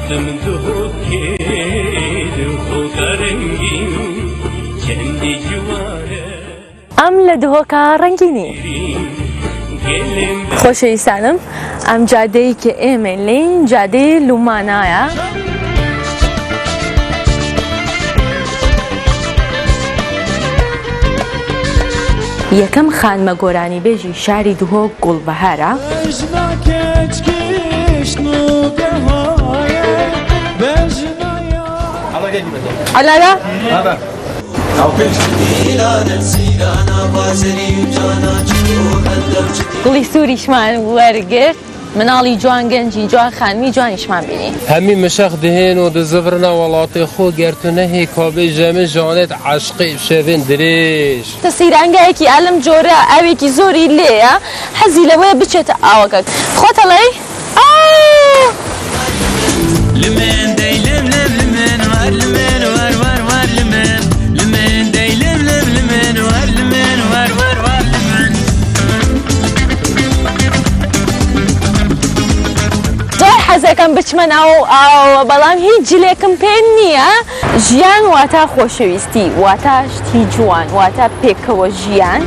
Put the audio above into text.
Adım duhokir Hokarengin Kendi civarı ئەم لە دهۆکە ڕەنگینی خۆشەویستانم ئەم جادەی کە ئێمە لێین جادەی لومانایە یەکەم خانمە گۆرانی بێژی شاری دهۆک گوڵبەهارە ئەلارە گوڵی سووریشمان وەرگرت مناڵی جوان گەنجی جوان خانمی جوانیشمان بینی هەمی مشەق دهێن و دزڤرنە وڵاتی خۆ گەرتونەهی کابێ ژەمە ژانێت عەشقی شەڤێن درێژ تەسیرانگایەکی ئالم جۆرە ئاوێکی زۆری لێیە حەزی لەوەیە بچێتە ئاوەکەت خۆتەڵێ حەزەکەم بچمە ناو ئاوە بەڵام هیچ جلێکم پێ نییە ژیان واتە خۆشەویستی واتە شتی جوان واتە پێکەوە ژیان